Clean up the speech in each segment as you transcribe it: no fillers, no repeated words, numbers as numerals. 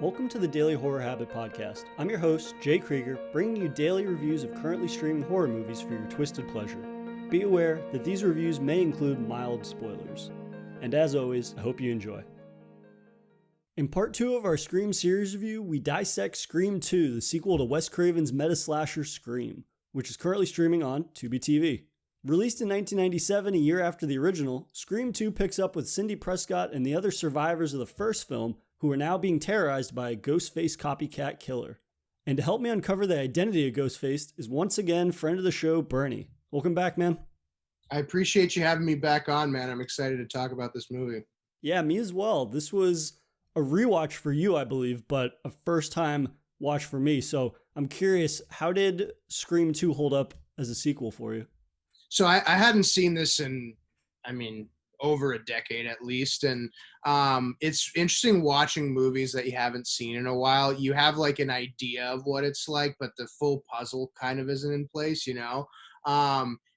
Welcome to the Daily Horror Habit Podcast. I'm your host, Jay Krieger, bringing you daily reviews of currently streaming horror movies for your twisted pleasure. Be aware that these reviews may include mild spoilers. And as always, I hope you enjoy. In part 2 of our Scream series review, we dissect Scream 2, the sequel to Wes Craven's meta-slasher Scream, which is currently streaming on Tubi TV. Released in 1997, a year after the original, Scream 2 picks up with Cindy Prescott and the other survivors of the first film who are now being terrorized by a Ghostface copycat killer. And to help me uncover the identity of Ghostface is once again friend of the show, Bernie. Welcome back, man. I appreciate you having me back on, man. I'm excited to talk about this movie. Yeah, me as well. This was a rewatch for you, I believe, but a first-time watch for me. So I'm curious, how did Scream 2 hold up as a sequel for you? So I hadn't seen this in, over a decade at least. And it's interesting watching movies that you haven't seen in a while. You have like an idea of what it's like, but the full puzzle kind of isn't in place, you know?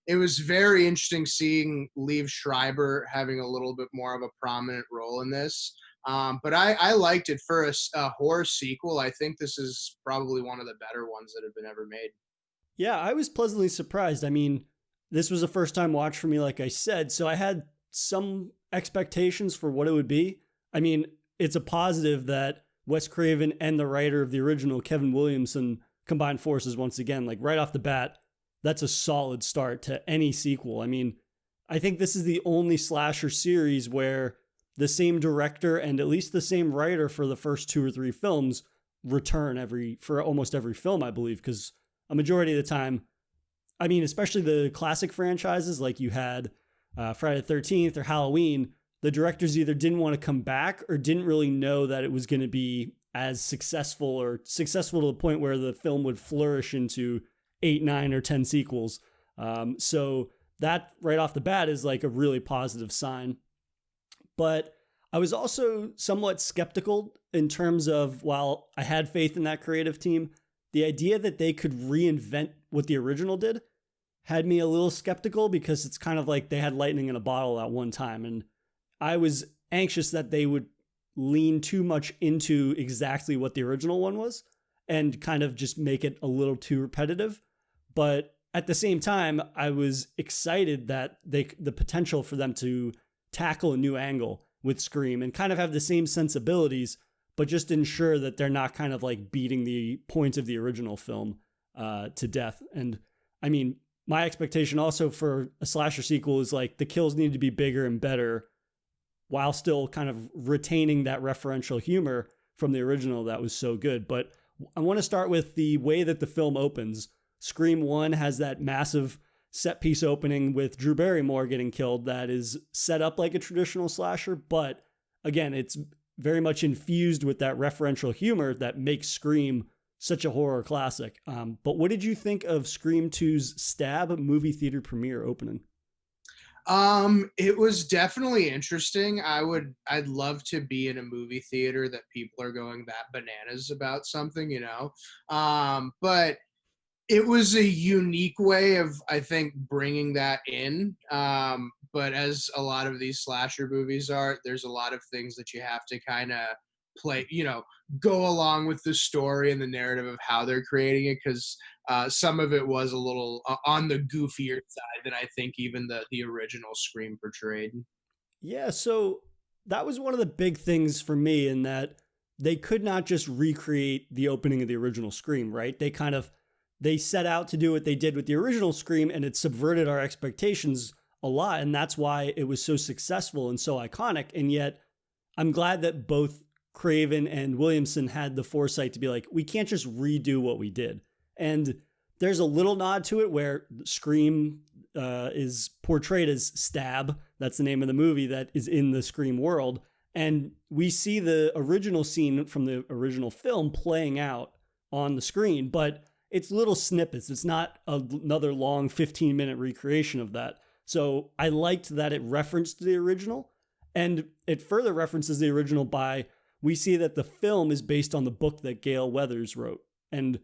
It was very interesting seeing Liev Schreiber having a little bit more of a prominent role in this. But I liked it for a horror sequel. I think this is probably one of the better ones that have been ever made. Yeah, I was pleasantly surprised. I mean, this was a first time watch for me, like I said, so I had some expectations for what it would be. I mean, it's a positive that Wes Craven and the writer of the original, Kevin Williamson, combined forces once again. Like right off the bat, that's a solid start to any sequel. I mean, I think this is the only slasher series where the same director and at least the same writer for the first 2 or 3 films return for almost every film, I believe, because a majority of the time, I mean, especially the classic franchises like you had Friday the 13th or Halloween, the directors either didn't want to come back or didn't really know that it was going to be as successful or successful to the point where the film would flourish into 8, 9, or 10 sequels. So that right off the bat is like a really positive sign. But I was also somewhat skeptical in terms of, while I had faith in that creative team, the idea that they could reinvent what the original did had me a little skeptical, because it's kind of like they had lightning in a bottle at one time. And I was anxious that they would lean too much into exactly what the original one was and kind of just make it a little too repetitive. But at the same time, I was excited that the potential for them to tackle a new angle with Scream and kind of have the same sensibilities, but just ensure that they're not kind of like beating the points of the original film to death. And I mean, my expectation also for a slasher sequel is like the kills need to be bigger and better while still kind of retaining that referential humor from the original that was so good. But I want to start with the way that the film opens. Scream 1 has that massive set piece opening with Drew Barrymore getting killed that is set up like a traditional slasher, but again, it's very much infused with that referential humor that makes Scream such a horror classic. But what did you think of Scream 2's Stab movie theater premiere opening? It was definitely interesting. I'd love to be in a movie theater that people are going that bananas about something, you know? But it was a unique way of, I think, bringing that in. But as a lot of these slasher movies are, there's a lot of things that you have to kind of play, go along with the story and the narrative of how they're creating it, because some of it was a little on the goofier side than I think even the original Scream portrayed. Yeah, so that was one of the big things for me, in that they could not just recreate the opening of the original Scream, right? They set out to do what they did with the original Scream, and it subverted our expectations a lot, and that's why it was so successful and so iconic. And yet I'm glad that both Craven and Williamson had the foresight to be like, we can't just redo what we did. And there's a little nod to it where Scream is portrayed as Stab. That's the name of the movie that is in the Scream world. And we see the original scene from the original film playing out on the screen, but it's little snippets. It's not another long 15-minute recreation of that. So I liked that it referenced the original, and it further references the original by, we see that the film is based on the book that Gale Weathers wrote. And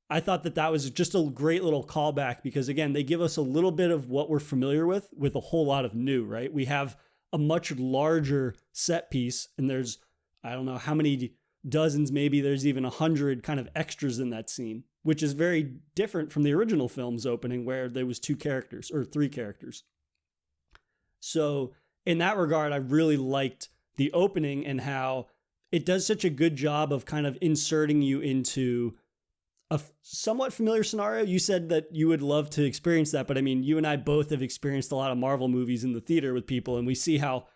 I thought that was just a great little callback, because again, they give us a little bit of what we're familiar with a whole lot of new, right? We have a much larger set piece, and there's, I don't know how many dozens, maybe there's even 100 kind of extras in that scene, which is very different from the original film's opening where there was 2 characters or 3 characters. So in that regard, I really liked the opening and how it does such a good job of kind of inserting you into a somewhat familiar scenario. You said that you would love to experience that, but I mean, you and I both have experienced a lot of Marvel movies in the theater with people, and we see how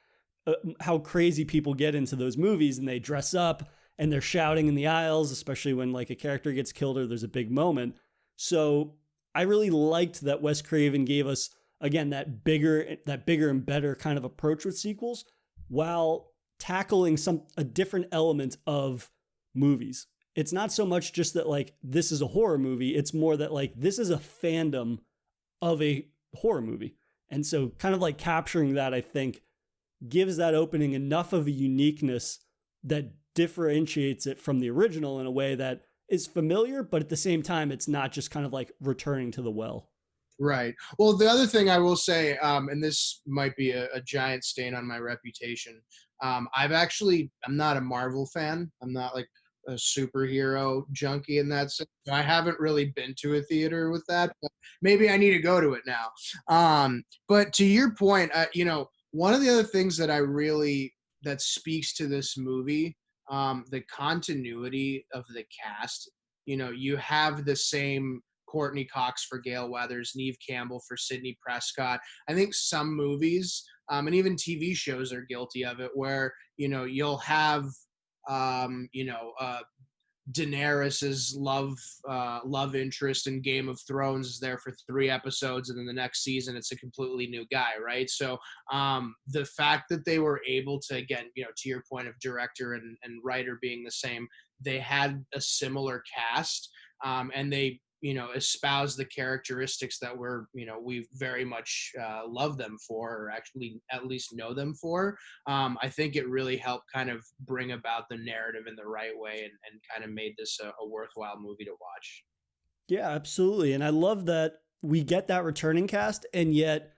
crazy people get into those movies, and they dress up and they're shouting in the aisles, especially when like a character gets killed or there's a big moment. So I really liked that Wes Craven gave us, again, that bigger and better kind of approach with sequels while tackling a different element of movies. It's not so much just that like this is a horror movie, it's more that like this is a fandom of a horror movie. And so kind of like capturing that, I think, gives that opening enough of a uniqueness that differentiates it from the original in a way that is familiar, but at the same time, it's not just kind of like returning to the well. Right. Well, the other thing I will say, and this might be a giant stain on my reputation. I'm not a Marvel fan. I'm not like a superhero junkie in that sense. I haven't really been to a theater with that, but maybe I need to go to it now. But to your point, one of the other things that speaks to this movie, the continuity of the cast. You have the same Courtney Cox for Gale Weathers, Neve Campbell for Sidney Prescott. I think some movies, and even TV shows are guilty of it, where you'll have Daenerys's love interest in Game of Thrones is there for 3 episodes, and then the next season it's a completely new guy, right? So the fact that they were able to, again, to your point of director and writer being the same, they had a similar cast, and they espouse the characteristics that we very much love them for, or actually at least know them for. I think it really helped kind of bring about the narrative in the right way, and kind of made this a worthwhile movie to watch. Yeah, absolutely. And I love that we get that returning cast, and yet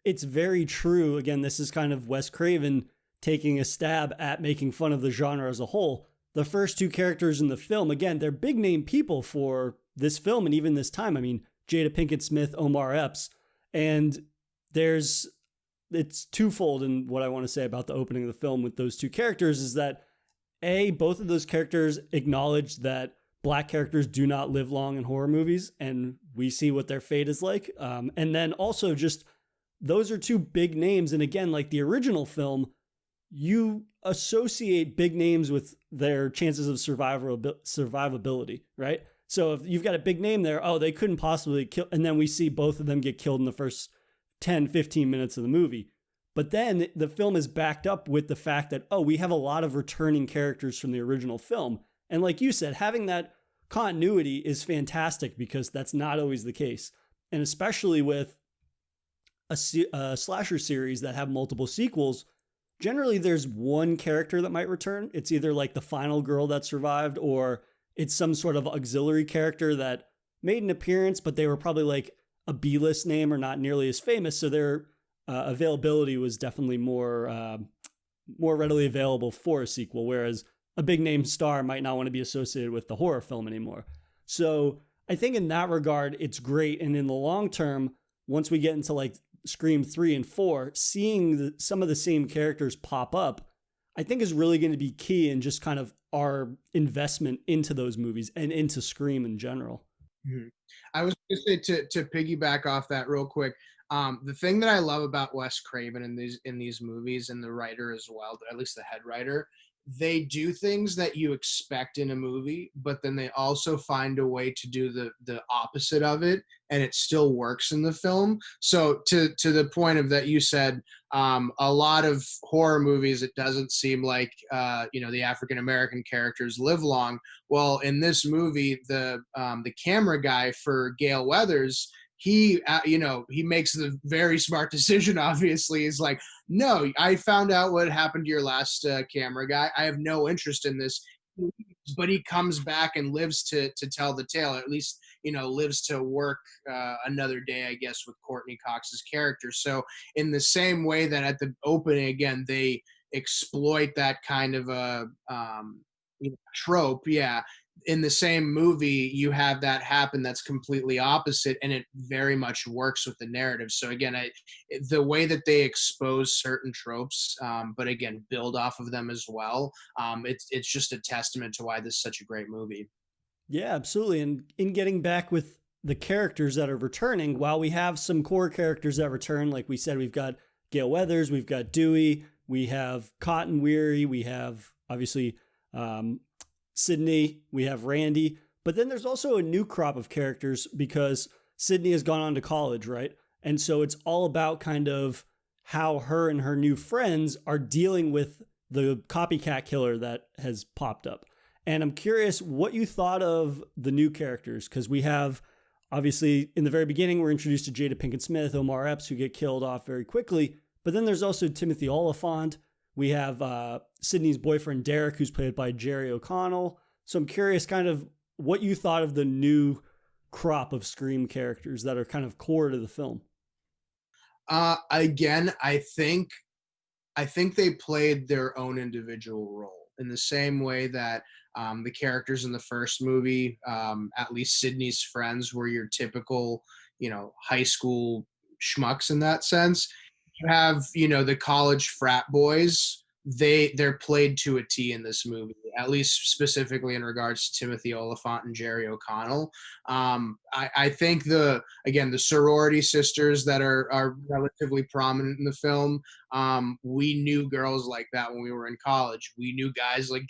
it's very true. Again, this is kind of Wes Craven taking a stab at making fun of the genre as a whole. The first 2 characters in the film, again, they're big name people for this film and even this time. I mean, Jada Pinkett Smith, Omar Epps, and it's twofold in what I want to say about the opening of the film with those 2 characters is that both of those characters acknowledge that Black characters do not live long in horror movies, and we see what their fate is like. And then also just those are 2 big names. And again, like the original film, you associate big names with their chances of survivability, right? So if you've got a big name there, they couldn't possibly kill. And then we see both of them get killed in the first 10, 15 minutes of the movie. But then the film is backed up with the fact that, we have a lot of returning characters from the original film. And like you said, having that continuity is fantastic because that's not always the case. And especially with a slasher series that have multiple sequels, generally there's one character that might return. It's either like the final girl that survived, or it's some sort of auxiliary character that made an appearance, but they were probably like a B-list name or not nearly as famous. So their availability was definitely more readily available for a sequel, whereas a big name star might not want to be associated with the horror film anymore. So I think in that regard, it's great. And in the long term, once we get into like Scream 3 and 4, seeing some of the same characters pop up, I think is really going to be key in just kind of our investment into those movies and into Scream in general. Mm-hmm. I was going to say to piggyback off that real quick. The thing that I love about Wes Craven in these movies, and the writer as well, at least the head writer, they do things that you expect in a movie, but then they also find a way to do the opposite of it, and it still works in the film. So to the point of that, you said a lot of horror movies, it doesn't seem like the African American characters live long. Well, in this movie, the camera guy for Gale Weathers, he makes the very smart decision. Obviously, is like, no, I found out what happened to your last camera guy. I have no interest in this. But he comes back and lives to tell the tale, or at least lives to work another day, I guess, with Courtney Cox's character. So in the same way that at the opening, again, they exploit that kind of a trope, yeah, in the same movie you have that happen that's completely opposite, and it very much works with the narrative. So again, the way that they expose certain tropes, but again build off of them as well, it's just a testament to why this is such a great movie. Yeah, absolutely. And in getting back with the characters that are returning, while we have some core characters that return, like we said, we've got Gale Weathers, we've got Dewey, we have Cotton Weary, we have obviously Sydney, we have Randy. But then there's also a new crop of characters because Sydney has gone on to college, right? And so it's all about kind of how her and her new friends are dealing with the copycat killer that has popped up. And I'm curious what you thought of the new characters, because we have, obviously, in the very beginning, we're introduced to Jada Pinkett Smith, Omar Epps, who get killed off very quickly. But then there's also Timothy Olyphant. We have Sydney's boyfriend, Derek, who's played by Jerry O'Connell. So I'm curious kind of what you thought of the new crop of Scream characters that are kind of core to the film. Again, I think they played their own individual role in the same way that the characters in the first movie, at least Sydney's friends, were your typical, high school schmucks in that sense. You have, the college frat boys. They're played to a T in this movie, at least specifically in regards to Timothy Olyphant and Jerry O'Connell. I think the sorority sisters that are relatively prominent in the film. We knew girls like that when we were in college. We knew guys like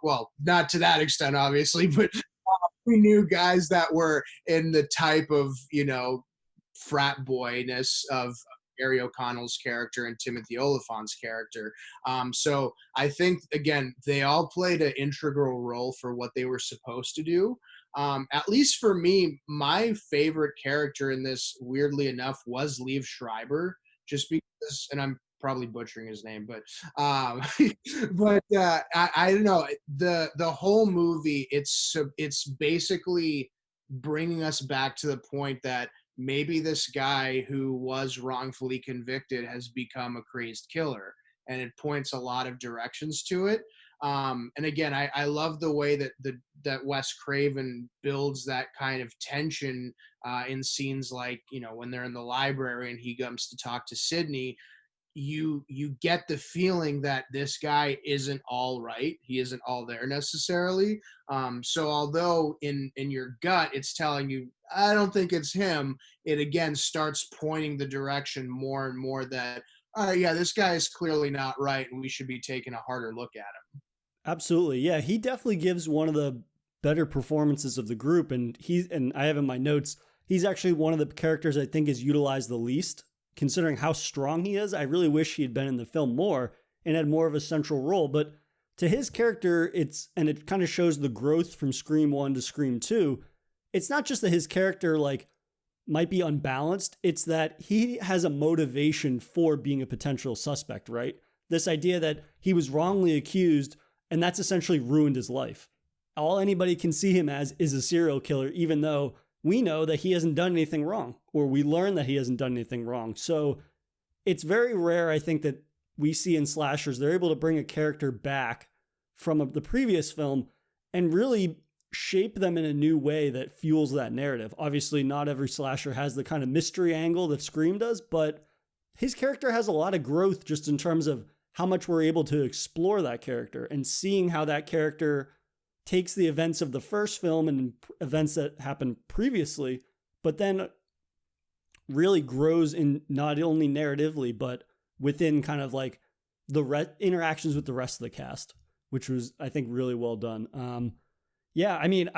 well, not to that extent, obviously, but we knew guys that were in the type of, frat boyness of Jerry O'Connell's character and Timothy Olyphant's character. So I think, again, they all played an integral role for what they were supposed to do. At least for me, my favorite character in this, weirdly enough, was Liev Schreiber, just because, and I'm probably butchering his name, but I don't know, the whole movie, it's basically bringing us back to the point that maybe this guy who was wrongfully convicted has become a crazed killer, and it points a lot of directions to it. And again, I love the way that Wes Craven builds that kind of tension in scenes like, when they're in the library and he comes to talk to Sydney. You get the feeling that this guy isn't all right. He isn't all there necessarily. So although in your gut it's telling you, I don't think it's him, it again starts pointing the direction more and more that, all right, yeah, this guy is clearly not right, and we should be taking a harder look at him. Absolutely. Yeah, he definitely gives one of the better performances of the group. And I have in my notes, he's actually one of the characters I think is utilized the least. Considering how strong he is, I really wish he had been in the film more and had more of a central role. But to his character, it kind of shows the growth from Scream 1 to Scream 2. It's not just that his character might be unbalanced, it's that he has a motivation for being a potential suspect, right? This idea that he was wrongly accused and that's essentially ruined his life. All anybody can see him as is a serial killer, even though we know that he hasn't done anything wrong, or we learn that he hasn't done anything wrong. So it's very rare, I think, that we see in slashers, they're able to bring a character back from the previous film and really shape them in a new way that fuels that narrative. Obviously, not every slasher has the kind of mystery angle that Scream does, but his character has a lot of growth just in terms of how much we're able to explore that character and seeing how that character takes the events of the first film and events that happened previously, but then really grows in not only narratively, but within kind of like the interactions with the rest of the cast, which was, I think, really well done. Yeah, I mean,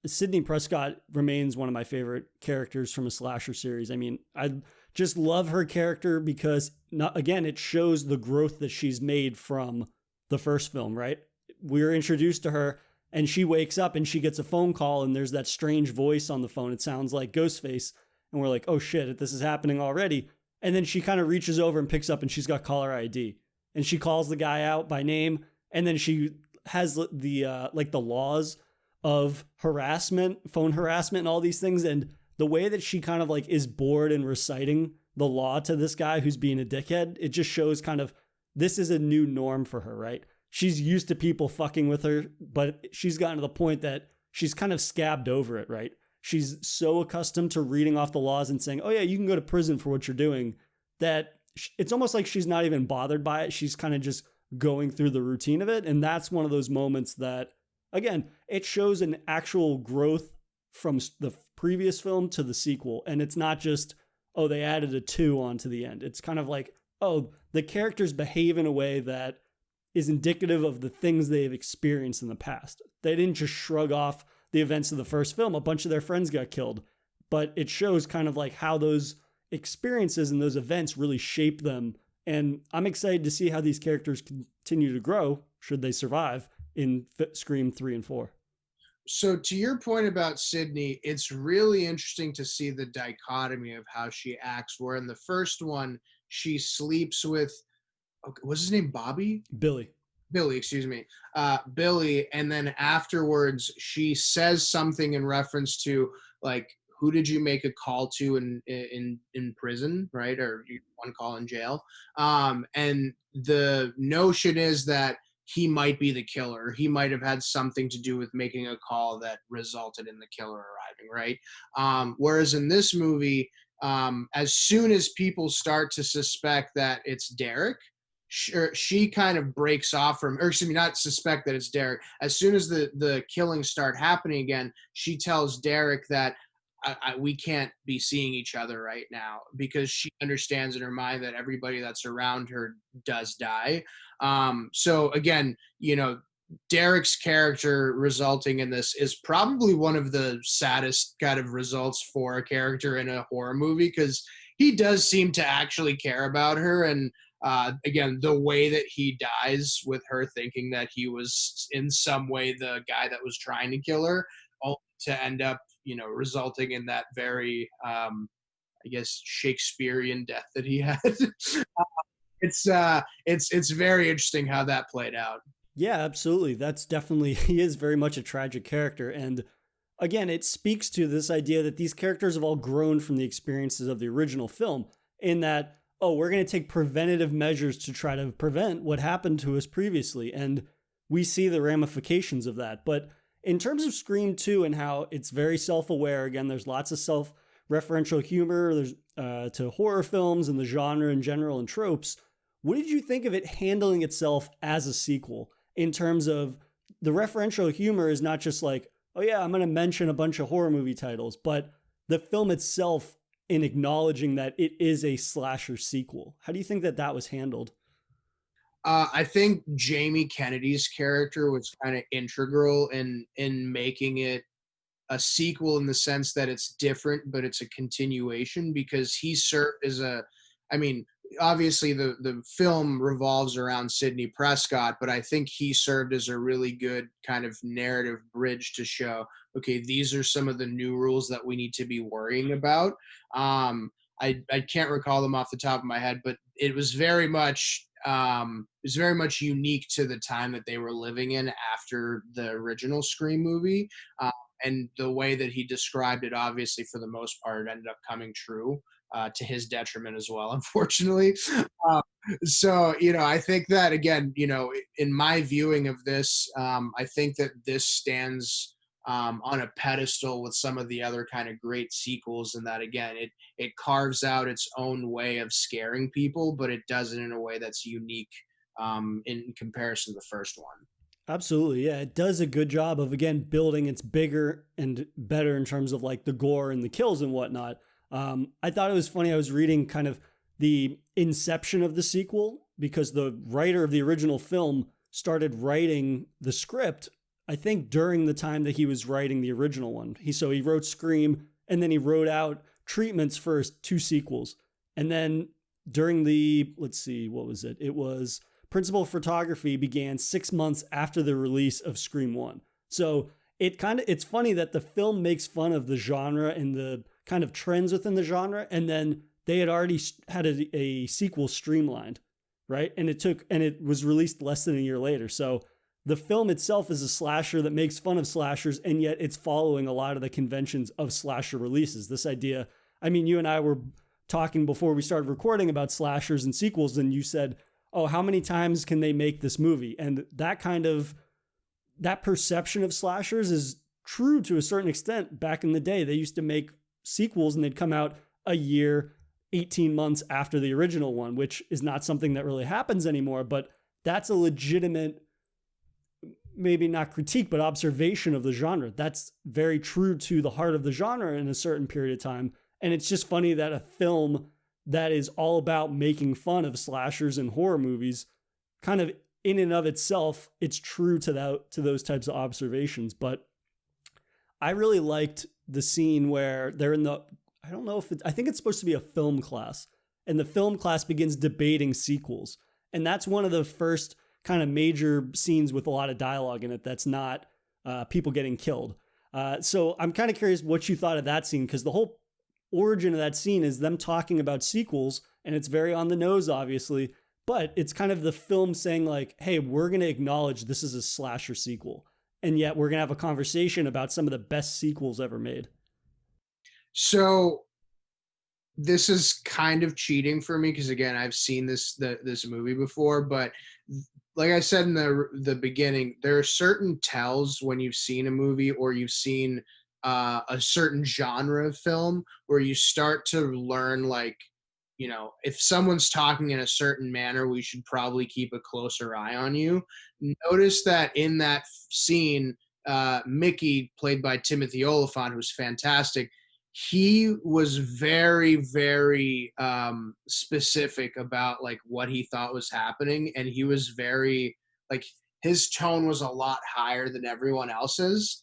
Sidney Prescott remains one of my favorite characters from a slasher series. I mean, I just love her character because, again, it shows the growth that she's made from the first film, right? We're introduced to her and she wakes up and she gets a phone call and there's that strange voice on the phone. It sounds like Ghostface. And we're like, oh shit, this is happening already. And then she kind of reaches over and picks up and she's got caller ID. And she calls the guy out by name. And then she has the laws of harassment, phone harassment and all these things. And the way that she kind of is bored and reciting the law to this guy who's being a dickhead, it just shows kind of this is a new norm for her, right? she's used to people fucking with her, but she's gotten to the point that she's kind of scabbed over it, right? She's so accustomed to reading off the laws and saying, oh yeah, you can go to prison for what you're doing, that it's almost like she's not even bothered by it. She's kind of just going through the routine of it. And that's one of those moments that, again, it shows an actual growth from the previous film to the sequel. And it's not just, oh, they added a 2 onto the end. It's kind of like, oh, the characters behave in a way that is indicative of the things they've experienced in the past. They didn't just shrug off the events of the first film. A bunch of their friends got killed, but it shows kind of like how those experiences and those events really shape them. And I'm excited to see how these characters continue to grow, should they survive, in Scream 3 and 4. So to your point about Sydney, it's really interesting to see the dichotomy of how she acts, where in the first one, she sleeps with, what's his name, Bobby? Billy, excuse me. Billy, and then afterwards, she says something in reference to, like, who did you make a call to in prison, right? Or one call in jail. And the notion is that he might be the killer. He might have had something to do with making a call that resulted in the killer arriving, right? Whereas in this movie, as soon as people start to suspect that it's Derek, she kind of breaks off from, or excuse me, not suspect that it's Derek. As soon as the killings start happening again, she tells Derek that we can't be seeing each other right now, because she understands in her mind that everybody that's around her does die. So again, Derek's character resulting in this is probably one of the saddest kind of results for a character in a horror movie, because he does seem to actually care about her. And again, the way that he dies with her thinking that he was in some way the guy that was trying to kill her, only to end up, resulting in that very, I guess, Shakespearean death that he had. It's very interesting how that played out. Yeah, absolutely. That's definitely, he is very much a tragic character. And again, it speaks to this idea that these characters have all grown from the experiences of the original film, in that, oh, we're going to take preventative measures to try to prevent what happened to us previously. And we see the ramifications of that. But in terms of Scream 2 and how it's very self-aware, again, there's lots of self-referential humor, there's to horror films and the genre in general and tropes. What did you think of it handling itself as a sequel, in terms of the referential humor is not just like, oh yeah, I'm going to mention a bunch of horror movie titles, but the film itself in acknowledging that it is a slasher sequel? How do you think that was handled? I think Jamie Kennedy's character was kind of integral in making it a sequel, in the sense that it's different, but it's a continuation, because he served as obviously the film revolves around Sidney Prescott, but I think he served as a really good kind of narrative bridge to show, okay, these are some of the new rules that we need to be worrying about. I can't recall them off the top of my head, but it was very much unique to the time that they were living in after the original Scream movie. And the way that he described it, obviously, for the most part, ended up coming true, to his detriment as well, unfortunately. So, I think that, again, in my viewing of this, I think that this stands on a pedestal with some of the other kind of great sequels, and that, again, it carves out its own way of scaring people, but it does it in a way that's unique in comparison to the first one. Absolutely. Yeah. It does a good job of, again, building its bigger and better in terms of like the gore and the kills and whatnot. I thought it was funny. I was reading kind of the inception of the sequel, because the writer of the original film started writing the script, I think, during the time that he was writing the original one. So he wrote Scream, and then he wrote out treatments for his 2 sequels. And then during the, let's see, what was it? It was principal photography began 6 months after the release of Scream 1. So it's funny that the film makes fun of the genre and the kind of trends within the genre, and then they had already had a sequel streamlined, right? And it was released less than a year later. So the film itself is a slasher that makes fun of slashers, and yet it's following a lot of the conventions of slasher releases. This idea, you and I were talking before we started recording about slashers and sequels, and you said, oh, how many times can they make this movie? And that perception of slashers is true to a certain extent. Back in the day, they used to make sequels and they'd come out a year, 18 months after the original one, which is not something that really happens anymore, but that's a legitimate, maybe not critique, but observation of the genre. That's very true to the heart of the genre in a certain period of time. And it's just funny that a film that is all about making fun of slashers and horror movies, kind of in and of itself, it's true to those types of observations. But I really liked the scene where they're in the, I don't know if I think it's supposed to be a film class, and the film class begins debating sequels. And that's one of the first kind of major scenes with a lot of dialogue in it that's not people getting killed. So I'm kind of curious what you thought of that scene, because the whole origin of that scene is them talking about sequels, and it's very on the nose, obviously, but it's kind of the film saying like, hey, we're going to acknowledge this is a slasher sequel, and yet we're going to have a conversation about some of the best sequels ever made. So this is kind of cheating for me because again, I've seen this movie before, but like I said in the beginning, there are certain tells when you've seen a movie or you've seen a certain genre of film where you start to learn, like, if someone's talking in a certain manner, we should probably keep a closer eye on you. Notice that in that scene, Mickey, played by Timothy Oliphant, who's fantastic, he was very, very specific about like what he thought was happening, and he was very, like, his tone was a lot higher than everyone else's.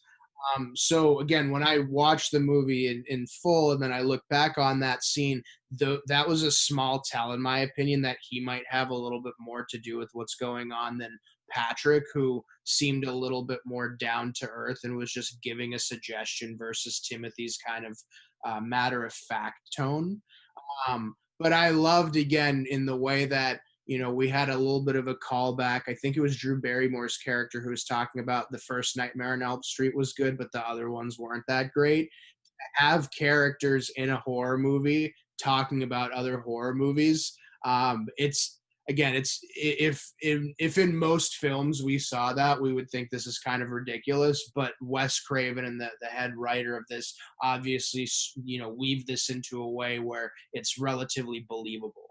So again, when I watched the movie in full, and then I look back on that scene, that was a small tell, in my opinion, that he might have a little bit more to do with what's going on than Patrick, who seemed a little bit more down to earth and was just giving a suggestion versus Timothy's kind of matter of fact tone. But I loved, again, in the way that, we had a little bit of a callback. I think it was Drew Barrymore's character who was talking about the first Nightmare on Elm Street was good, but the other ones weren't that great. Have characters in a horror movie talking about other horror movies. It's, again, it's, if in most films we saw that, we would think this is kind of ridiculous, but Wes Craven and the head writer of this obviously, weave this into a way where it's relatively believable.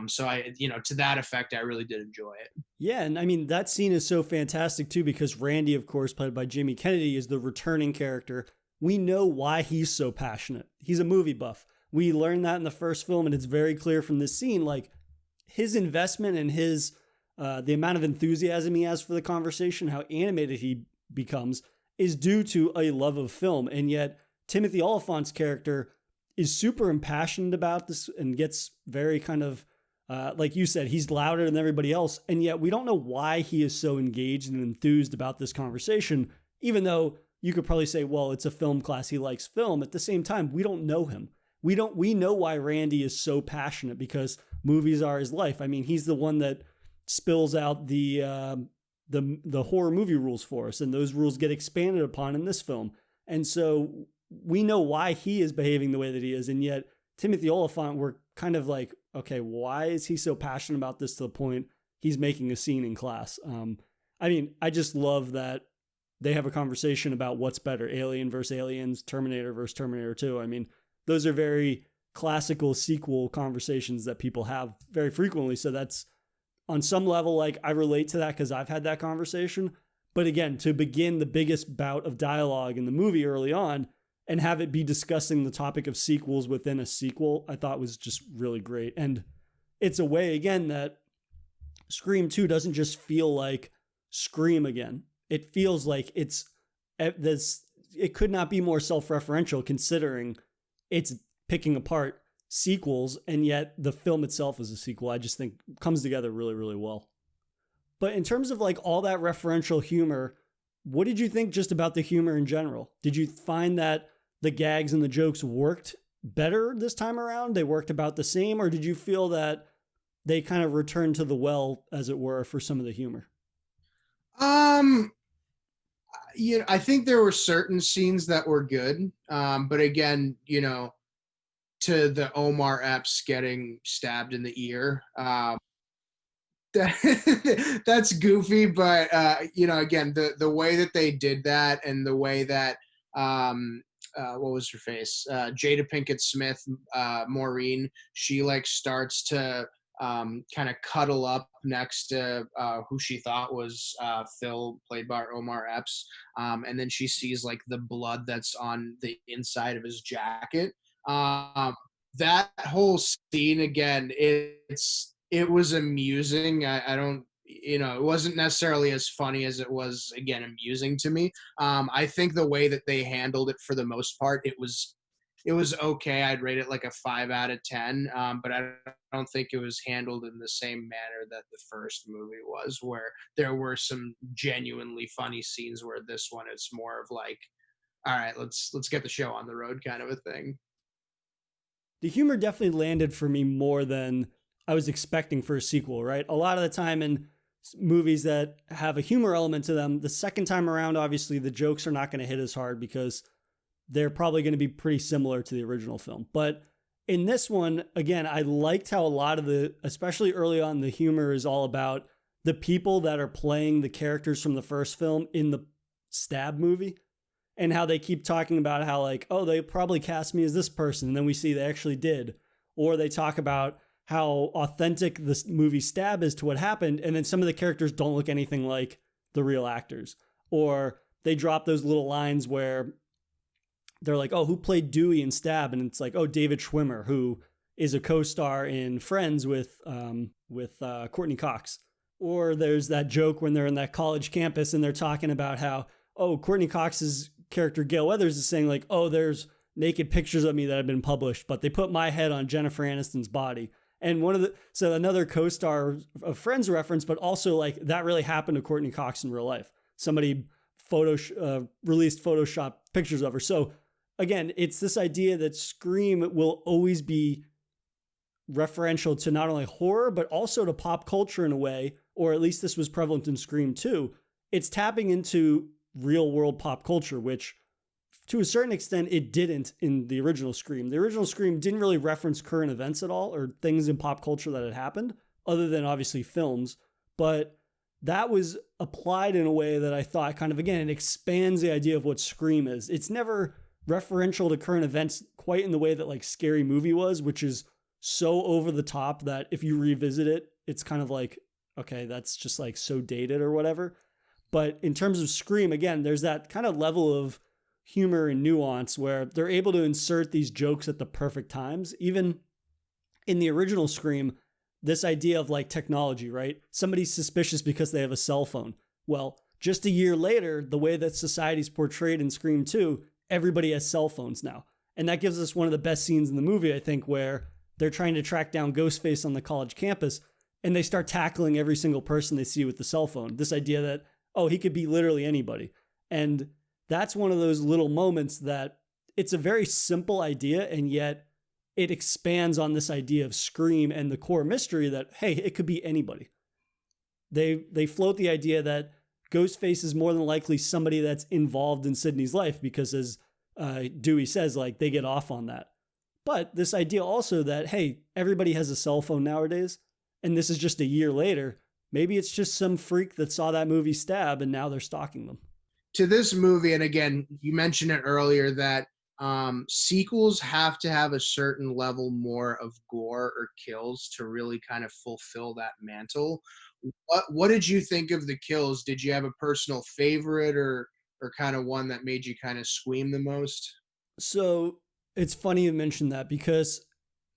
So I, to that effect, I really did enjoy it. Yeah, and I mean, that scene is so fantastic too, because Randy, of course, played by Jimmy Kennedy, is the returning character. We know why he's so passionate. He's a movie buff. We learned that in the first film, and it's very clear from this scene, like his investment and his the amount of enthusiasm he has for the conversation, how animated he becomes, is due to a love of film. And yet Timothy Oliphant's character is super impassioned about this and gets very kind of, like you said, he's louder than everybody else. And yet we don't know why he is so engaged and enthused about this conversation, even though you could probably say, well, it's a film class, he likes film. At the same time, we don't know him. We know why Randy is so passionate, because movies are his life. I mean, he's the one that spills out the horror movie rules for us, and those rules get expanded upon in this film. And so we know why he is behaving the way that he is. And yet Timothy Oliphant, we're kind of like, okay, why is he so passionate about this to the point he's making a scene in class? I mean, I just love that they have a conversation about what's better, Alien versus Aliens, Terminator versus Terminator 2. I mean, those are very classical sequel conversations that people have very frequently. So that's, on some level, like, I relate to that because I've had that conversation. But again, to begin the biggest bout of dialogue in the movie early on and have it be discussing the topic of sequels within a sequel, I thought was just really great. And it's a way, again, that Scream 2 doesn't just feel like Scream again. It feels like it's this. It could not be more self-referential, considering it's picking apart sequels, and yet the film itself is a sequel. I just think comes together really, really well. But in terms of like all that referential humor, what did you think just about the humor in general? Did you find that the gags and the jokes worked better this time around? They worked about the same, or did you feel that they kind of returned to the well, as it were, for some of the humor? I think there were certain scenes that were good. But again, to the Omar Epps getting stabbed in the ear, That's goofy, but again, the way that they did that and the way that what was her face? Jada Pinkett Smith, Maureen, she like starts to kind of cuddle up next to who she thought was Phil, played by Omar Epps. And then she sees like the blood that's on the inside of his jacket. That whole scene again, it was amusing. I don't, it wasn't necessarily as funny as it was again amusing to me. I think the way that they handled it for the most part, it was okay. I'd rate it like a 5 out of 10. But I don't think it was handled in the same manner that the first movie was, where there were some genuinely funny scenes. Where this one, it's more of like, all right, let's get the show on the road kind of a thing. The humor definitely landed for me more than I was expecting for a sequel, right? A lot of the time in movies that have a humor element to them, the second time around, obviously the jokes are not going to hit as hard because they're probably going to be pretty similar to the original film. But in this one, again, I liked how a lot of especially early on, the humor is all about the people that are playing the characters from the first film in the Stab movie, and how they keep talking about how like, oh, they probably cast me as this person. And then we see they actually did. Or they talk about how authentic this movie Stab is to what happened. And then some of the characters don't look anything like the real actors. Or they drop those little lines where they're like, oh, who played Dewey in Stab? And it's like, oh, David Schwimmer, who is a co-star in Friends with Courtney Cox. Or there's that joke when they're in that college campus and they're talking about how, oh, Courtney Cox's character Gail Weathers is saying like, oh, there's naked pictures of me that have been published, but they put my head on Jennifer Aniston's body. And so another co-star of Friends reference, but also like that really happened to Courtney Cox in real life. Somebody released Photoshop pictures of her. So again, it's this idea that Scream will always be referential to not only horror, but also to pop culture in a way, or at least this was prevalent in Scream 2. It's tapping into real world pop culture, which to a certain extent it didn't in the original Scream. The original Scream didn't really reference current events at all or things in pop culture that had happened, other than obviously films. But that was applied in a way that I thought kind of, again, it expands the idea of what Scream is. It's never referential to current events quite in the way that like Scary Movie was, which is so over the top that if you revisit it, it's kind of like, okay, that's just like so dated or whatever. But in terms of Scream, again, there's that kind of level of humor and nuance where they're able to insert these jokes at the perfect times. Even in the original Scream, this idea of like technology, right? Somebody's suspicious because they have a cell phone. Well, just a year later, the way that society's portrayed in Scream 2, everybody has cell phones now. And that gives us one of the best scenes in the movie, I think, where they're trying to track down Ghostface on the college campus and they start tackling every single person they see with the cell phone. This idea that, oh, he could be literally anybody. And that's one of those little moments that it's a very simple idea, and yet it expands on this idea of Scream and the core mystery that, hey, it could be anybody. They float the idea that Ghostface is more than likely somebody that's involved in Sidney's life because, as Dewey says, like they get off on that. But this idea also that, hey, everybody has a cell phone nowadays, and this is just a year later. Maybe it's just some freak that saw that movie Stab and now they're stalking them. To this movie, and again, you mentioned it earlier that sequels have to have a certain level more of gore or kills to really kind of fulfill that mantle. What did you think of the kills? Did you have a personal favorite or kind of one that made you kind of squeam the most? So it's funny you mentioned that because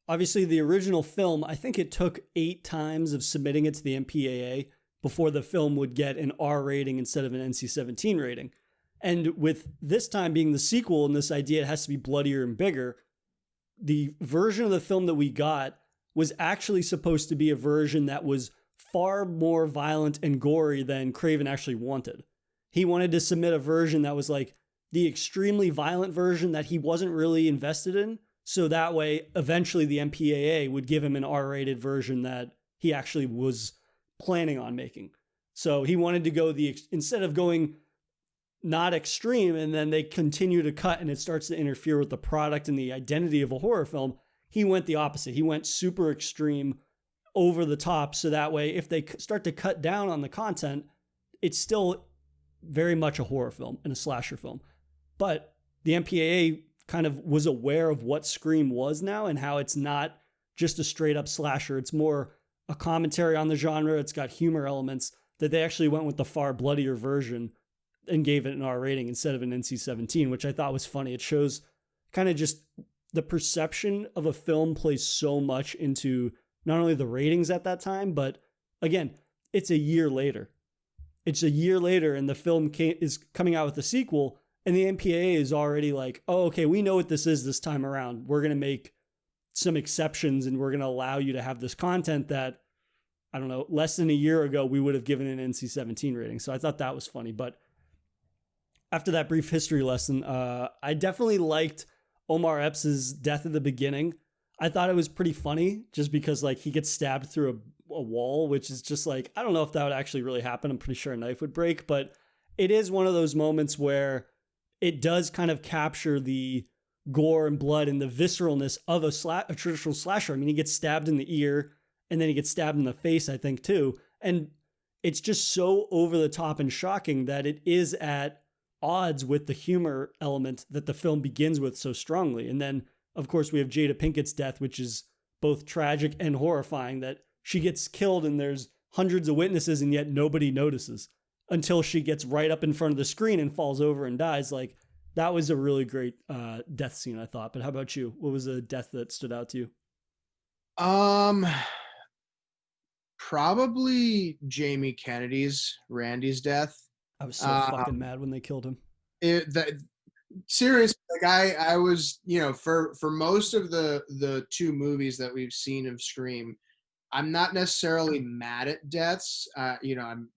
obviously the original film, I think it took 8 times of submitting it to the MPAA before the film would get an R rating instead of an NC-17 rating. And with this time being the sequel and this idea it has to be bloodier and bigger, the version of the film that we got was actually supposed to be a version that was far more violent and gory than Craven actually wanted. He wanted to submit a version that was like the extremely violent version that he wasn't really invested in. So that way, eventually the MPAA would give him an R-rated version that he actually was planning on making. So he wanted to go instead of going not extreme and then they continue to cut and it starts to interfere with the product and the identity of a horror film, he went the opposite. He went super extreme, over the top. So that way, if they start to cut down on the content, it's still very much a horror film and a slasher film. But the MPAA kind of was aware of what Scream was now and how it's not just a straight up slasher. It's more a commentary on the genre. It's got humor elements, that they actually went with the far bloodier version and gave it an R rating instead of an NC-17, which I thought was funny. It shows kind of just the perception of a film plays so much into not only the ratings at that time, but again, it's a year later. It's a year later and the film is coming out with a sequel, and the MPAA is already like, oh, okay, we know what this is this time around. We're going to make some exceptions and we're going to allow you to have this content that, I don't know, less than a year ago, we would have given an NC-17 rating. So I thought that was funny. But after that brief history lesson, I definitely liked Omar Epps' death at the beginning. I thought it was pretty funny just because like he gets stabbed through a wall, which is just like, I don't know if that would actually really happen. I'm pretty sure a knife would break, but it is one of those moments where it does kind of capture the gore and blood and the visceralness of a traditional slasher. I mean, he gets stabbed in the ear and then he gets stabbed in the face, I think, too. And it's just so over the top and shocking that it is at odds with the humor element that the film begins with so strongly. And then, of course, we have Jada Pinkett's death, which is both tragic and horrifying, that she gets killed and there's hundreds of witnesses and yet nobody notices until she gets right up in front of the screen and falls over and dies. Like, that was a really great death scene, I thought. But how about you? What was a death that stood out to you? Probably Jamie Kennedy's, Randy's death. I was so fucking mad when they killed him. Seriously, like I was, for most of the two movies that we've seen of Scream, I'm not necessarily mad at deaths. I'm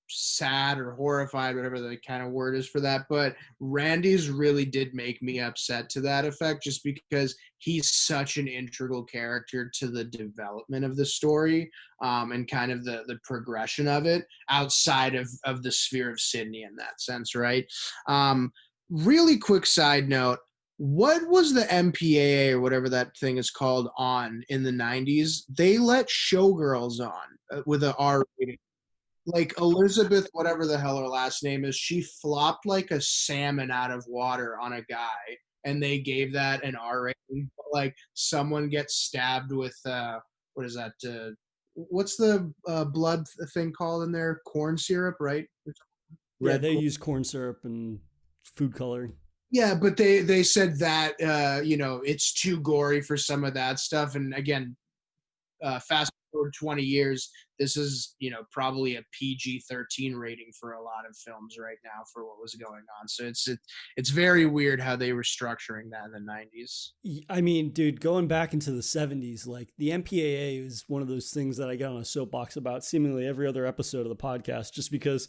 sad or horrified, whatever the kind of word is for that. But Randy's really did make me upset to that effect, just because he's such an integral character to the development of the story, and kind of the progression of it outside of the sphere of Sidney in that sense, right? Really quick side note. What was the MPAA or whatever that thing is called on in the 90s? They let Showgirls on with an R rating. Like Elizabeth, whatever the hell her last name is, she flopped like a salmon out of water on a guy, and they gave that an R rating. Like someone gets stabbed with what is that? What's the blood thing called in there? Corn syrup, right? Yeah, they use corn syrup and food coloring. Yeah, but they said that it's too gory for some of that stuff. And again, fast forward 20 years, this is probably a PG-13 rating for a lot of films right now for what was going on. So it's very weird how they were structuring that in the 90s. I mean, dude, going back into the 70s, like the MPAA is one of those things that I get on a soapbox about seemingly every other episode of the podcast, just because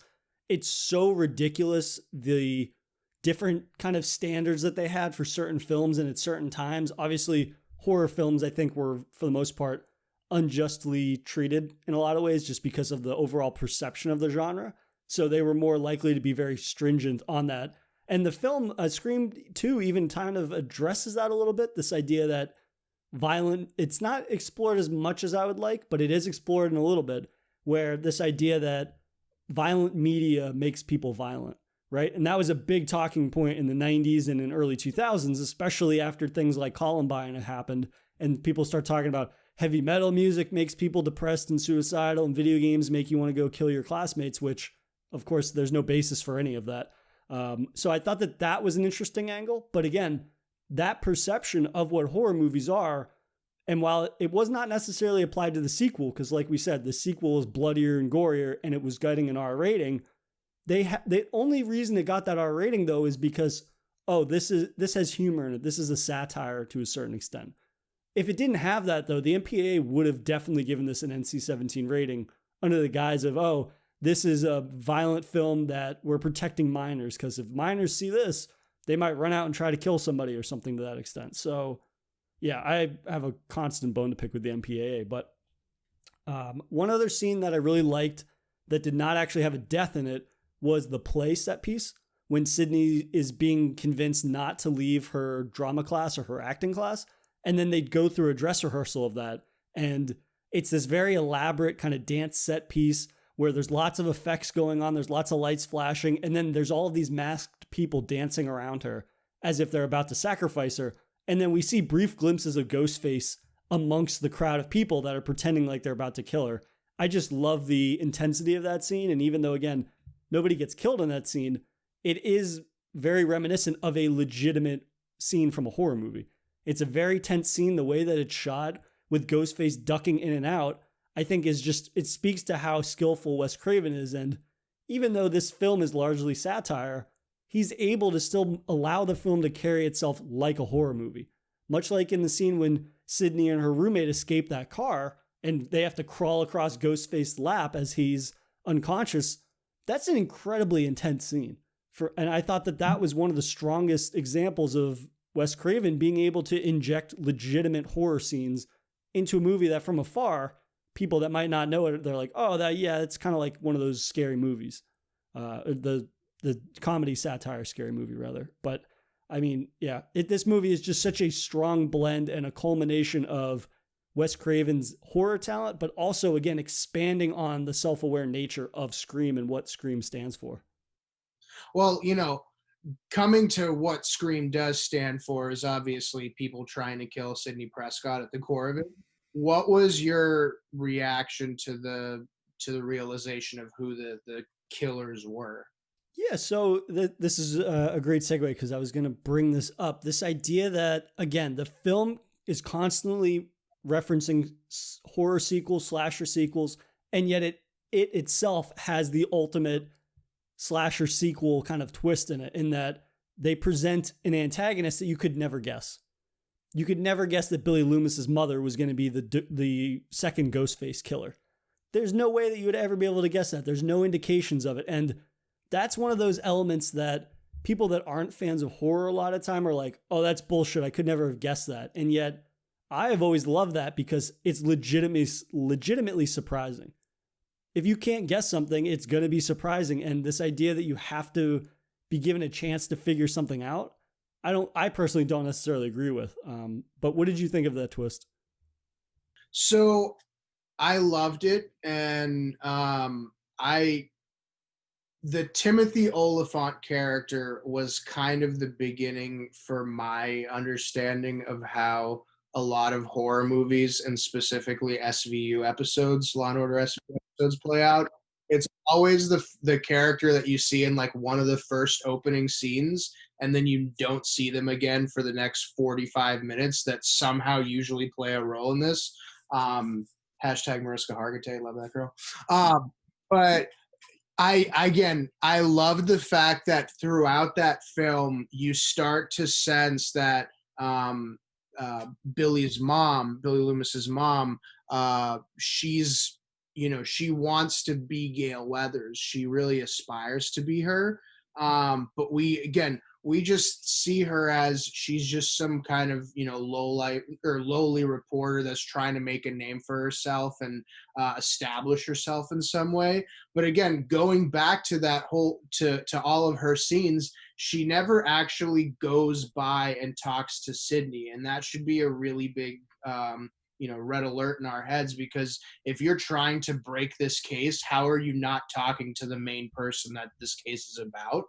it's so ridiculous, the different kind of standards that they had for certain films and at certain times. Obviously, horror films, I think, were, for the most part, unjustly treated in a lot of ways just because of the overall perception of the genre. So they were more likely to be very stringent on that. And the film Scream 2 even kind of addresses that a little bit, this idea that it's not explored as much as I would like, but it is explored in a little bit, where this idea that violent media makes people violent, right? And that was a big talking point in the 90s and in early 2000s, especially after things like Columbine had happened and people start talking about heavy metal music makes people depressed and suicidal, and video games make you want to go kill your classmates, which, of course, there's no basis for any of that. So I thought that was an interesting angle. But again, that perception of what horror movies are, and while it was not necessarily applied to the sequel, because like we said, the sequel is bloodier and gorier, and it was getting an R rating, the only reason it got that R rating, though, is because, this has humor in it. This is a satire to a certain extent. If it didn't have that, though, the MPAA would have definitely given this an NC-17 rating under the guise of, this is a violent film that we're protecting minors, because if minors see this, they might run out and try to kill somebody or something to that extent. So, yeah, I have a constant bone to pick with the MPAA. But one other scene that I really liked that did not actually have a death in it was the play set piece, when Sydney is being convinced not to leave her drama class or her acting class. And then they'd go through a dress rehearsal of that. And It's this very elaborate kind of dance set piece where there's lots of effects going on, there's lots of lights flashing, and then there's all of these masked people dancing around her as if they're about to sacrifice her. And then we see brief glimpses of Ghostface amongst the crowd of people that are pretending like they're about to kill her. I just love the intensity of that scene. And even though, again, nobody gets killed in that scene, it is very reminiscent of a legitimate scene from a horror movie. It's a very tense scene. The way that it's shot with Ghostface ducking in and out, I think is just, it speaks to how skillful Wes Craven is. And even though this film is largely satire, he's able to still allow the film to carry itself like a horror movie. Much like in the scene when Sidney and her roommate escape that car and they have to crawl across Ghostface's lap as he's unconscious. That's an incredibly intense scene. And I thought that that was one of the strongest examples of Wes Craven being able to inject legitimate horror scenes into a movie that from afar, people that might not know it, they're like, oh, it's kind of like one of those scary movies. The comedy satire scary movie, rather. But I mean, yeah, this movie is just such a strong blend and a culmination of Wes Craven's horror talent, but also, again, expanding on the self-aware nature of Scream and what Scream stands for. Well, coming to what Scream does stand for is obviously people trying to kill Sidney Prescott at the core of it. What was your reaction to the realization of who the killers were? Yeah, so this is a great segue because I was going to bring this up. This idea that, again, the film is constantly referencing horror sequels, slasher sequels, and yet it itself has the ultimate slasher sequel kind of twist in it, in that they present an antagonist that you could never guess. You could never guess that Billy Loomis's mother was going to be the second Ghostface killer. There's no way that you would ever be able to guess that. There's no indications of it. And that's one of those elements that people that aren't fans of horror a lot of time are like, oh, that's bullshit. I could never have guessed that. And yet I have always loved that because it's legitimately surprising. If you can't guess something, it's going to be surprising. And this idea that you have to be given a chance to figure something out, I personally don't necessarily agree with. But what did you think of that twist? So I loved it. And the Timothy Olyphant character was kind of the beginning for my understanding of how a lot of horror movies and specifically SVU episodes, Law and Order SVU episodes, play out. It's always the character that you see in like one of the first opening scenes, and then you don't see them again for the next 45 minutes that somehow usually play a role in this. Hashtag Mariska Hargitay, love that girl. But I love the fact that throughout that film, you start to sense that Billy Loomis's mom, she's, she wants to be Gale Weathers. She really aspires to be her. But we just see her as she's just some kind of, lowly reporter that's trying to make a name for herself and establish herself in some way. But again, going back to that whole, to all of her scenes, she never actually goes by and talks to Sidney. And that should be a really big, red alert in our heads, because if you're trying to break this case, how are you not talking to the main person that this case is about?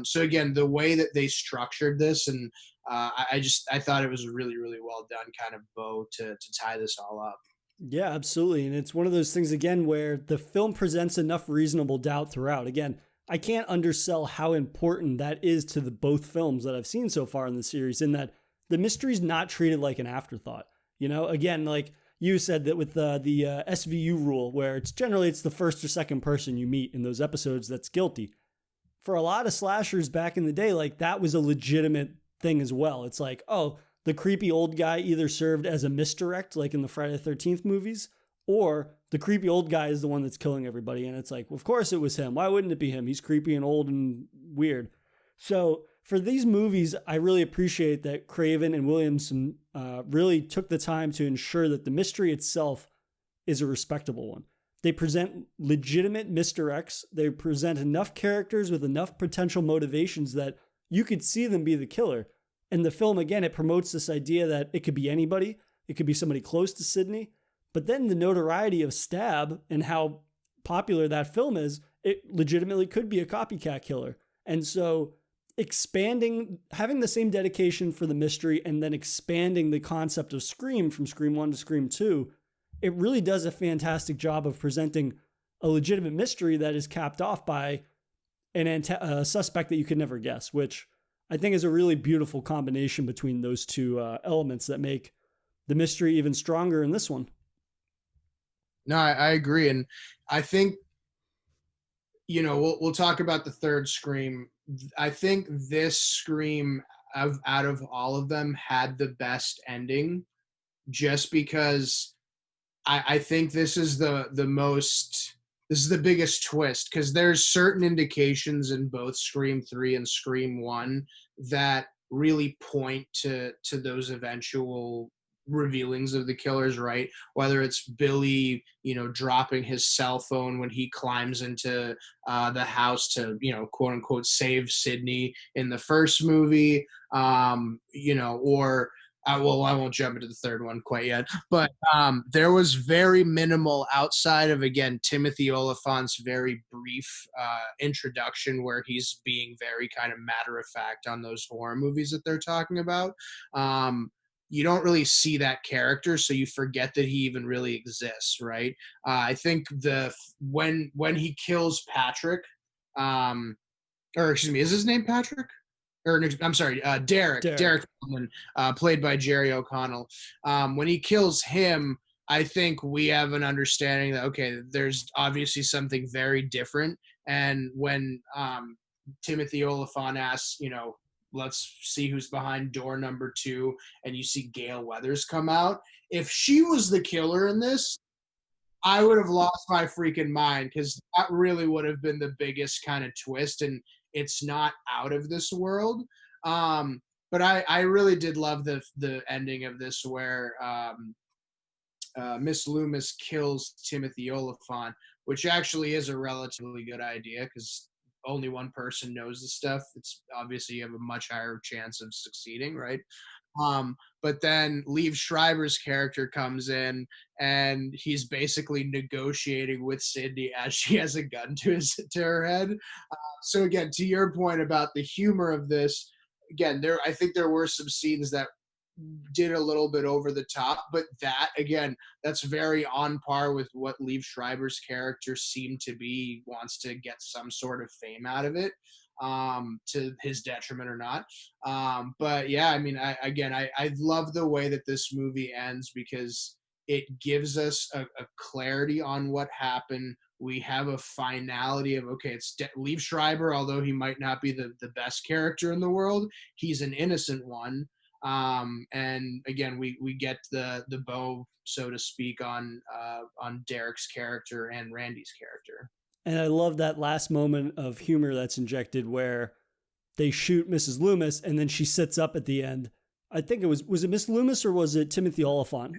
So again, the way that they structured this, and I thought it was a really, really well done kind of bow to tie this all up. Yeah, absolutely. And it's one of those things, again, where the film presents enough reasonable doubt throughout. Again, I can't undersell how important that is to the both films that I've seen so far in the series, in that the mystery's not treated like an afterthought. Again, like you said, that with the SVU rule, where it's the first or second person you meet in those episodes that's guilty. For a lot of slashers back in the day, like that was a legitimate thing as well. It's like, oh, the creepy old guy either served as a misdirect, like in the Friday the 13th movies, or the creepy old guy is the one that's killing everybody. And it's like, well, of course it was him. Why wouldn't it be him? He's creepy and old and weird. So for these movies, I really appreciate that Craven and Williamson really took the time to ensure that the mystery itself is a respectable one. They present legitimate misdirects. They present enough characters with enough potential motivations that you could see them be the killer. And the film, again, it promotes this idea that it could be anybody. It could be somebody close to Sidney. But then the notoriety of Stab and how popular that film is, it legitimately could be a copycat killer. And so expanding, having the same dedication for the mystery and then expanding the concept of Scream from Scream 1 to Scream 2, it really does a fantastic job of presenting a legitimate mystery that is capped off by a suspect that you could never guess, which I think is a really beautiful combination between those two elements that make the mystery even stronger in this one. No, I agree. And I think, we'll talk about the third Scream. I think this Scream, out of all of them, had the best ending, just because I think this is the biggest twist, because there's certain indications in both Scream 3 and Scream 1 that really point to those eventual revealings of the killers, right? Whether it's Billy, dropping his cell phone when he climbs into the house to, quote unquote, save Sidney in the first movie, or well, I won't jump into the third one quite yet, but there was very minimal outside of, again, Timothy Oliphant's very brief introduction, where he's being very kind of matter of fact on those horror movies that they're talking about. You don't really see that character, so you forget that he even really exists, right? I think when he kills Patrick, or excuse me, is his name Patrick? Or I'm sorry, Derek Feldman, played by Jerry O'Connell. When he kills him, I think we have an understanding that, okay, there's obviously something very different. And when Timothy Olyphant asks, let's see who's behind door number 2, and you see Gale Weathers come out, if she was the killer in this, I would have lost my freaking mind, because that really would have been the biggest kind of twist, and it's not out of this world. But I really did love the ending of this, where Miss Loomis kills Timothy Olyphant, which actually is a relatively good idea, because only one person knows the stuff. It's obviously you have a much higher chance of succeeding, right? But then Liev Schreiber's character comes in, and he's basically negotiating with Sidney as she has a gun to her head. So again, to your point about the humor of this, again, I think there were some scenes that did a little bit over the top, but that, again, that's very on par with what Liev Schreiber's character seemed to be. He wants to get some sort of fame out of it, to his detriment or not. But yeah, I mean, I love the way that this movie ends, because it gives us a clarity on what happened. We have a finality of, okay, it's Liev Schreiber, although he might not be the best character in the world, he's an innocent one. And again, we get the bow, so to speak, on Derek's character and Randy's character. And I love that last moment of humor that's injected, where they shoot Mrs. Loomis and then she sits up at the end. I think it was it Miss Loomis or was it Timothy Olyphant?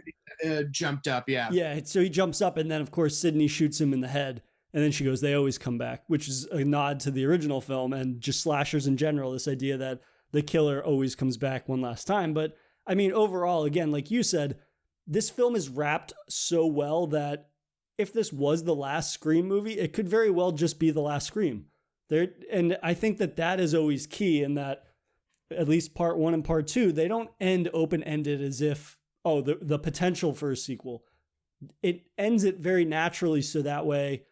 Jumped up, yeah. Yeah, so he jumps up, and then of course Sidney shoots him in the head, and then she goes, "They always come back," which is a nod to the original film and just slashers in general, this idea that the killer always comes back one last time. But I mean, overall, again, like you said, this film is wrapped so well that if this was the last Scream movie, it could very well just be the last Scream. And I think that is always key, in that at least part 1 and part 2, they don't end open-ended as if, oh, the potential for a sequel. It ends it very naturally, so that way,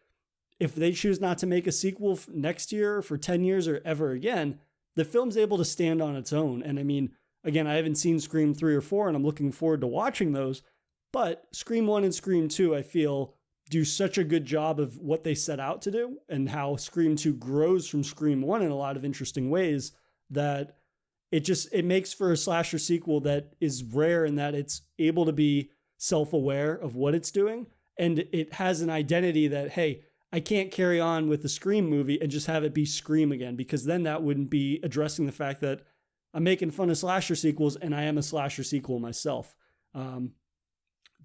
if they choose not to make a sequel next year, for 10 years, or ever again, the film's able to stand on its own. And I mean, again, I haven't seen Scream 3 or 4, and I'm looking forward to watching those, but Scream 1 and Scream 2, I feel, do such a good job of what they set out to do, and how Scream 2 grows from Scream 1 in a lot of interesting ways, that it makes for a slasher sequel that is rare, in that it's able to be self-aware of what it's doing, and it has an identity that, hey, I can't carry on with the Scream movie and just have it be Scream again, because then that wouldn't be addressing the fact that I'm making fun of slasher sequels, and I am a slasher sequel myself.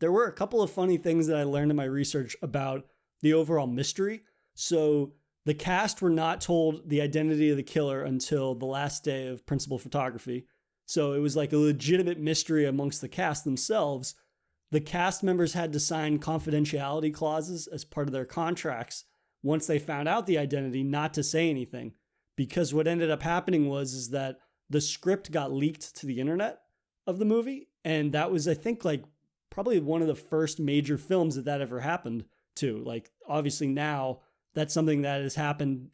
There were a couple of funny things that I learned in my research about the overall mystery. So the cast were not told the identity of the killer until the last day of principal photography. So it was like a legitimate mystery amongst the cast themselves. the cast members had to sign confidentiality clauses as part of their contracts once they found out the identity, not to say anything. Because what ended up happening is that the script got leaked to the internet of the movie. And that was, I think, like probably one of the first major films that ever happened to. Like, obviously now that's something that has happened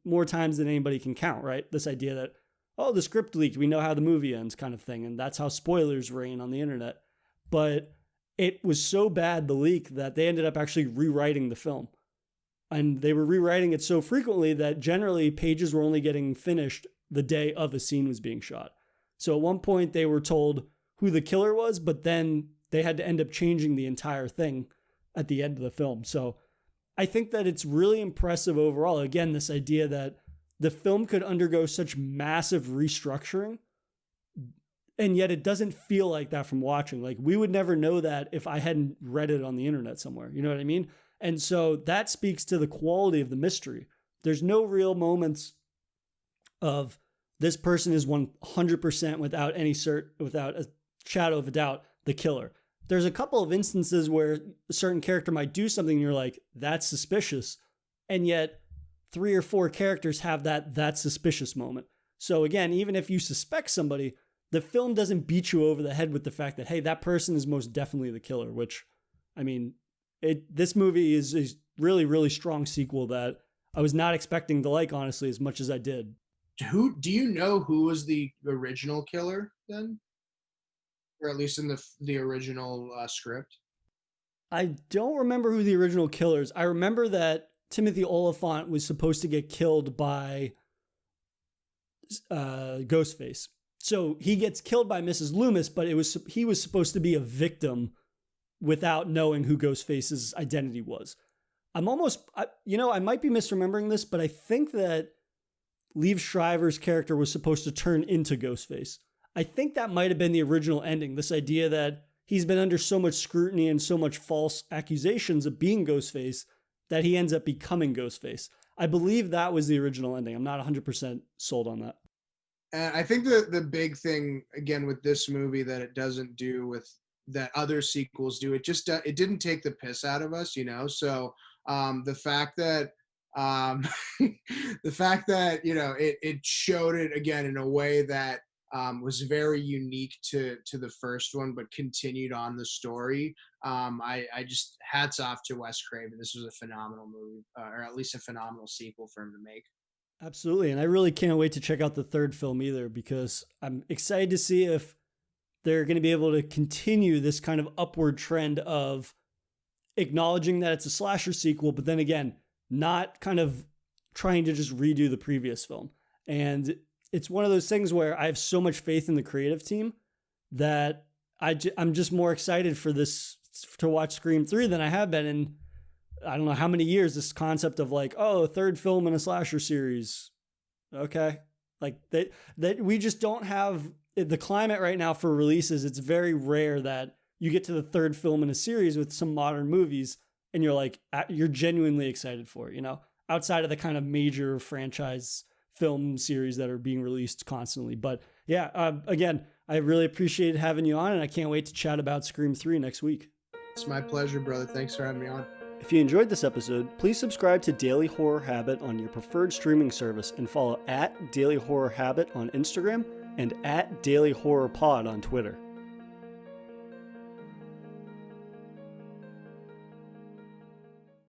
more times than anybody can count, right? This idea that, oh, the script leaked, we know how the movie ends kind of thing. And that's how spoilers reign on the internet. But it was so bad, the leak, that they ended up actually rewriting the film. And they were rewriting it so frequently that generally pages were only getting finished the day of a scene was being shot. So at one point they were told who the killer was, but then they had to end up changing the entire thing at the end of the film. So I think that it's really impressive overall. Again, this idea that the film could undergo such massive restructuring, and yet it doesn't feel like that from watching. Like, we would never know that if I hadn't read it on the internet somewhere. You know what I mean? And so that speaks to the quality of the mystery. There's no real moments of this person is 100% without a shadow of a doubt the killer. There's a couple of instances where a certain character might do something and you're like, that's suspicious. And yet 3 or 4 characters have that suspicious moment. So again, even if you suspect somebody, the film doesn't beat you over the head with the fact that, hey, that person is most definitely the killer, which, I mean, this movie is a really, really strong sequel that I was not expecting to like, honestly, as much as I did. Do you know who was the original killer then? Or at least in the original script? I don't remember who the original killer is. I remember that Timothy Olyphant was supposed to get killed by Ghostface. So he gets killed by Mrs. Loomis, but he was supposed to be a victim without knowing who Ghostface's identity was. I might be misremembering this, but I think that Liev Schreiber's character was supposed to turn into Ghostface. I think that might have been the original ending. This idea that he's been under so much scrutiny and so much false accusations of being Ghostface that he ends up becoming Ghostface. I believe that was the original ending. I'm not 100% sold on that. And I think the big thing, again, with this movie that it doesn't do with that other sequels do, it didn't take the piss out of us, you know? So the fact that it showed it again in a way that was very unique to the first one, but continued on the story. I just, hats off to Wes Craven. This was a phenomenal movie, or at least a phenomenal sequel for him to make. Absolutely. And I really can't wait to check out the third film either, because I'm excited to see if they're going to be able to continue this kind of upward trend of acknowledging that it's a slasher sequel, but then again, not kind of trying to just redo the previous film. And it's one of those things where I have so much faith in the creative team that I'm just more excited for this, to watch Scream 3 than I have been in, I don't know how many years. This concept of like, oh, a third film in a slasher series. Okay. Like that we just don't have the climate right now for releases. It's very rare that you get to the third film in a series with some modern movies and you're like, you're genuinely excited for it, you know, outside of the kind of major franchise film series that are being released constantly. But yeah, again, I really appreciate having you on, and I can't wait to chat about Scream 3 next week. It's my pleasure, brother. Thanks for having me on. If you enjoyed this episode, please subscribe to Daily Horror Habit on your preferred streaming service and follow @Daily Horror Habit on Instagram and @Daily Horror Pod on Twitter.